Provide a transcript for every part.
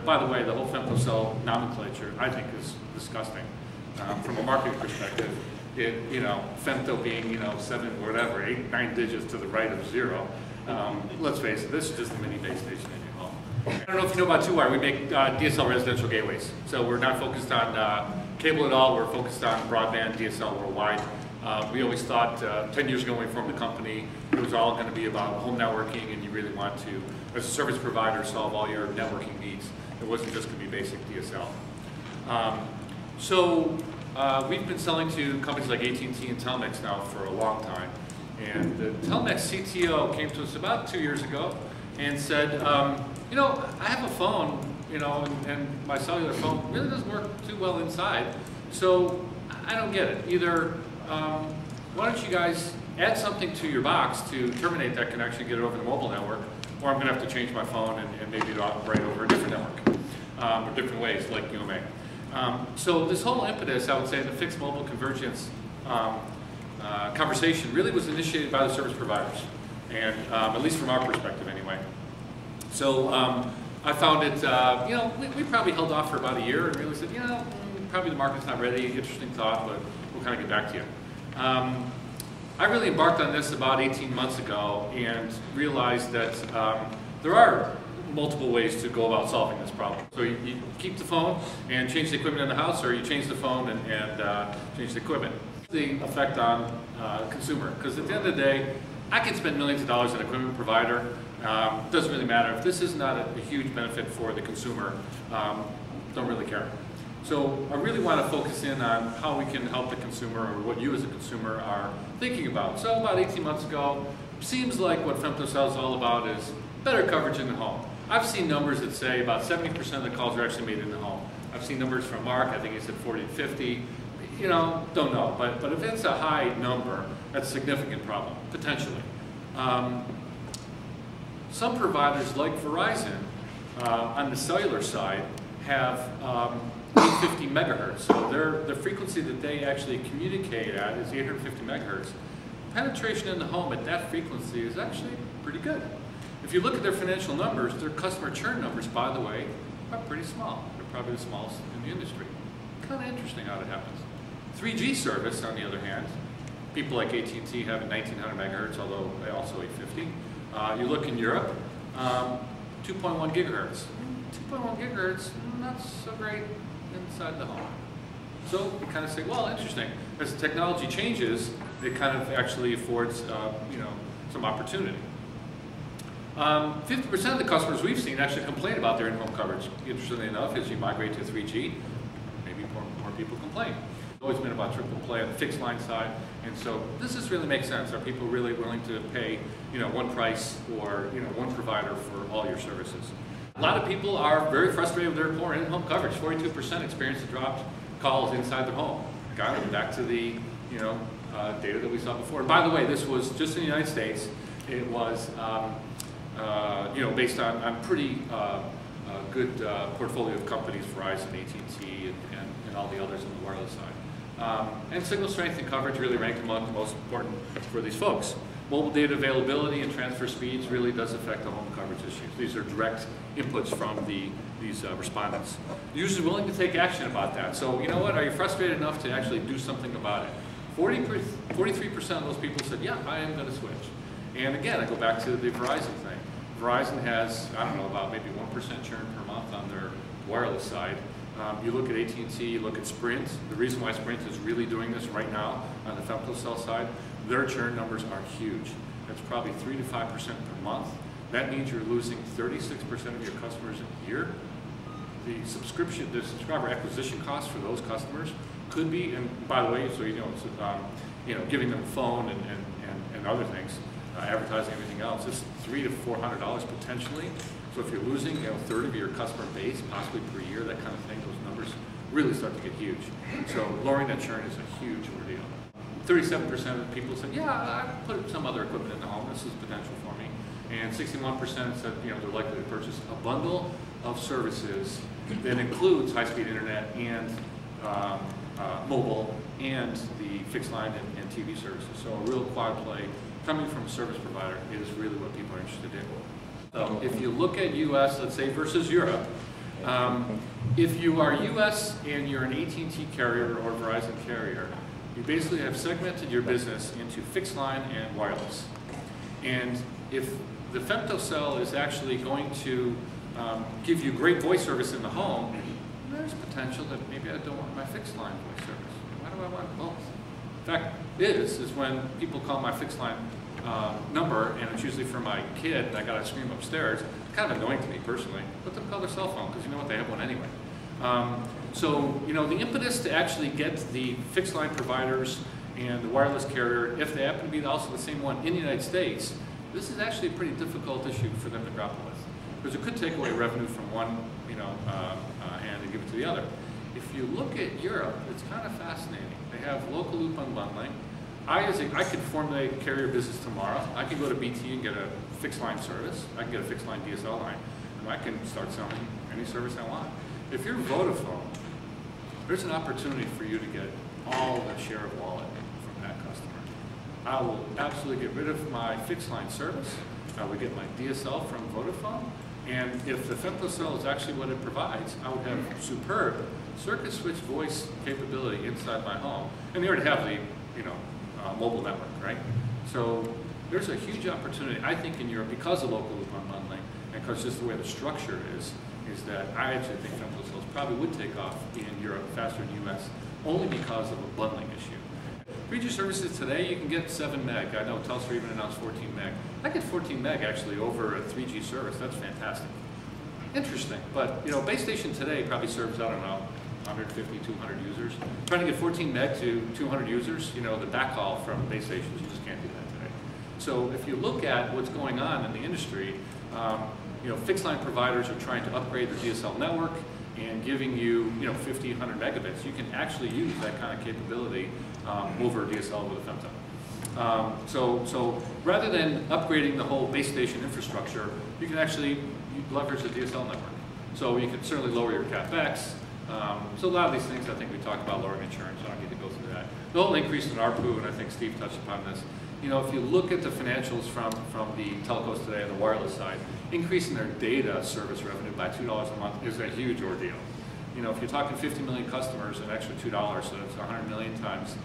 By the way, the whole FemtoCell nomenclature, I think, is disgusting. From a marketing perspective, femto being, 7, whatever, 8, 9 digits to the right of 0. Let's face it, this is just a mini base station in your home. I don't know if you know about 2Wire, we make DSL residential gateways. So we're not focused on cable at all, we're focused on broadband DSL worldwide. We always thought 10 years ago when we formed the company, it was all going to be about home networking, and you really want to, as a service provider, solve all your networking needs. It wasn't just going to be basic DSL. We've been selling to companies like AT&T and Telmex now for a long time. And the Telmex CTO came to us about 2 years ago and said, I have a phone, and my cellular phone really doesn't work too well inside. So I don't get it. Either why don't you guys add something to your box to terminate that connection, get it over the mobile network, or I'm going to have to change my phone and maybe it'll operate over a different network, or different ways like UMA. So this whole impetus, I would say, the fixed mobile convergence conversation really was initiated by the service providers, and at least from our perspective anyway. So I found it, we probably held off for about a year and really said, probably the market's not ready, interesting thought, but we'll kind of get back to you. I really embarked on this about 18 months ago and realized that there are multiple ways to go about solving this problem. So you keep the phone and change the equipment in the house, or you change the phone and change the equipment. The effect on consumer, because at the end of the day, I can spend millions of dollars on an equipment provider. Doesn't really matter. If this is not a huge benefit for the consumer, don't really care. So I really want to focus in on how we can help the consumer, or what you as a consumer are thinking about. So about 18 months ago, seems like what FemtoCell is all about is better coverage in the home. I've seen numbers that say about 70% of the calls are actually made in the home. I've seen numbers from Mark, I think he said 40 to 50. Don't know, but if it's a high number, that's a significant problem, potentially. Some providers like Verizon, on the cellular side, have 850 megahertz. So the frequency that they actually communicate at is 850 megahertz. Penetration in the home at that frequency is actually pretty good. If you look at their financial numbers, their customer churn numbers, by the way, are pretty small. They're probably the smallest in the industry. Kind of interesting how that happens. 3G service, on the other hand, people like AT&T have 1900 megahertz, although they also 850. You look in Europe, 2.1 gigahertz. 2.1 gigahertz, not so great inside the home. So you kind of say, well, interesting. As the technology changes, it kind of actually affords, some opportunity. 50% of the customers we've seen actually complain about their in-home coverage. Interestingly enough, as you migrate to 3G, maybe more people complain. It's always been about triple play on the fixed line side, and so does this really make sense? Are people really willing to pay, one price or one provider for all your services? A lot of people are very frustrated with their poor in-home coverage. 42% experienced dropped calls inside their home. Again, back to the data that we saw before. And by the way, this was just in the United States. It was based on pretty good portfolio of companies, Verizon, AT&T, and all the others on the wireless side. And signal strength and coverage really ranked among the most important for these folks. Mobile data availability and transfer speeds really does affect the home coverage issues. These are direct inputs from these respondents. Usually willing to take action about that. So you know what, are you frustrated enough to actually do something about it? 43% of those people said, yeah, I am going to switch. And again, I go back to the Verizon thing. Verizon has, I don't know, about maybe 1% churn per month on their wireless side. You look at AT&T, you look at Sprint. The reason why Sprint is really doing this right now on the FemtoCell side, their churn numbers are huge. That's probably 3 to 5% per month. That means you're losing 36% of your customers a year. The subscriber acquisition cost for those customers could be, and by the way, so giving them a phone and other things, advertising, everything else, is $300 to $400 potentially. So if you're losing a third of your customer base, possibly per year, that kind of thing, those numbers really start to get huge. So lowering that churn is a huge ordeal. 37% of people said, yeah, I put some other equipment in the home, this is potential for me. And 61% said, they're likely to purchase a bundle of services that includes high-speed internet and mobile and the fixed line and TV services. So a real quad play coming from a service provider is really what people are interested in. So if you look at US, let's say, versus Europe, If you are US and you're an AT&T carrier or Verizon carrier, you basically have segmented your business into fixed line and wireless. And if the FemtoCell is actually going to give you great voice service in the home, there's potential that maybe I don't want my fixed line voice service. Why do I want both? In fact, is when people call my fixed line number, and it's usually for my kid, and I got to scream upstairs. It's kind of annoying to me personally. Let them call their cell phone, because you know what, they have one anyway. So, you know, the impetus to actually get the fixed line providers and the wireless carrier, if they happen to be also the same one in the United States, this is actually a pretty difficult issue for them to grapple with. Because it could take away revenue from one, you know, hand and give it to the other. If you look at Europe, it's kind of fascinating. They have local loop unbundling. I could formulate a carrier business tomorrow. I can go to BT and get a fixed line service. I can get a fixed line DSL line. And I can start selling any service I want. If you're Vodafone, there's an opportunity for you to get all the share of wallet from that customer. I will absolutely get rid of my fixed line service. I would get my DSL from Vodafone. And if the FemtoCell is actually what it provides, I would have superb circuit switch voice capability inside my home. And they already have the, you know, mobile network, right? So there's a huge opportunity, I think, in Europe because of local loop unbundling and because just the way the structure is that I actually think FemtoCells probably would take off in Europe faster than the US, only because of a bundling issue. 3G services today, you can get 7 meg. I know Telstra even announced 14 meg. I get 14 meg actually over a 3G service. That's fantastic. Interesting, but you know, base station today probably serves, I don't know, 150, 200 users. Trying to get 14 meg to 200 users, you know, the backhaul from base stations, you just can't do that today. So if you look at what's going on in the industry, you know, fixed line providers are trying to upgrade their DSL network and giving you, you know, 50, 100 megabits. You can actually use that kind of capability over DSL with a femto. So rather than upgrading the whole base station infrastructure, you can actually leverage the DSL network. So you can certainly lower your CapEx. So a lot of these things I think we talked about lowering insurance, so I don't need to go through that. The whole increase in ARPU, and I think Steve touched upon this, you know, if you look at the financials from the telcos today on the wireless side, increasing their data service revenue by $2 a month is a huge ordeal. You know, if you're talking 50 million customers, an extra $2, so that's 100 million times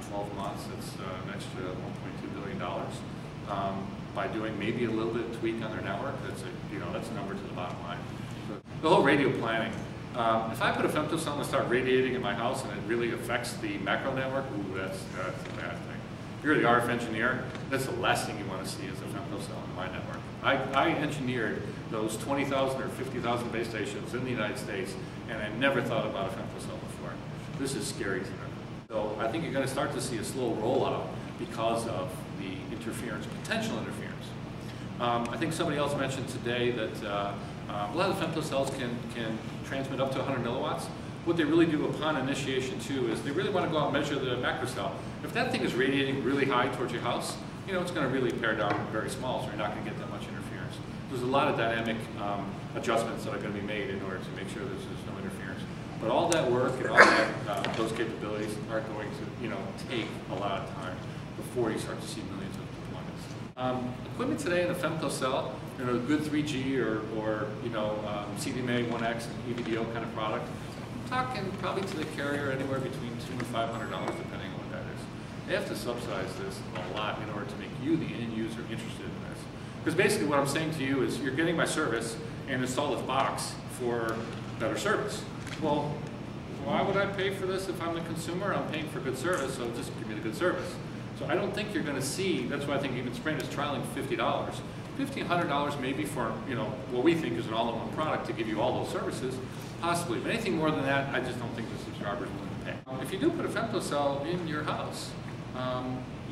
12 months, that's an extra $1.2 billion. By doing maybe a little bit of tweak on their network, that's a, you know, that's a number to the bottom line. So the whole radio planning. If I put a FemtoCell and start radiating in my house and it really affects the macro network, ooh, that's a bad thing. If you're the RF engineer, that's the last thing you want to see is a FemtoCell in my network. I engineered those 20,000 or 50,000 base stations in the United States, and I never thought about a FemtoCell before. This is scary to me. So I think you're going to start to see a slow rollout because of the interference, potential interference. I think somebody else mentioned today that a lot of the FemtoCells can transmit up to 100 milliwatts. What they really do upon initiation too is they really want to go out and measure the macro cell. If that thing is radiating really high towards your house, you know, it's going to really pare down very small, so you're not going to get that much interference. There's a lot of dynamic adjustments that are going to be made in order to make sure there's no interference. But all that work and all that, those capabilities are going to, you know, take a lot of time before you start to see millions of deployments. Equipment today in a FemtoCell, you know, a good 3G or you know, CDMA 1X and EVDO kind of product, I'm talking probably to the carrier anywhere between $200 and $500 depending on what that is. They have to subsidize this a lot in order to make you, the end user, interested in this. Because basically what I'm saying to you is you're getting my service and install this box for better service. Well, why would I pay for this if I'm the consumer? I'm paying for good service, so just give me the good service. So I don't think you're going to see, that's why I think even Sprint is trialing $50. $50, $100 maybe for, you know, what we think is an all-in-one product to give you all those services, possibly. But anything more than that, I just don't think the subscriber is willing to pay. If you do put a FemtoCell in your house,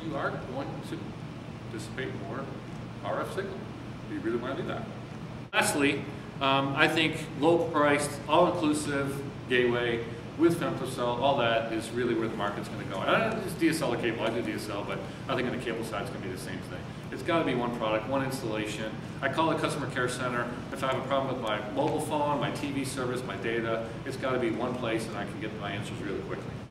you are going to dissipate more RF signal. You really want to do that. Lastly, I think low-priced, all-inclusive gateway with FemtoCell, all that is really where the market's going to go. It's DSL or cable. I do DSL, but I think on the cable side it's going to be the same thing. It's got to be one product, one installation. I call it customer care center. If I have a problem with my mobile phone, my TV service, my data, it's got to be one place and I can get my answers really quickly.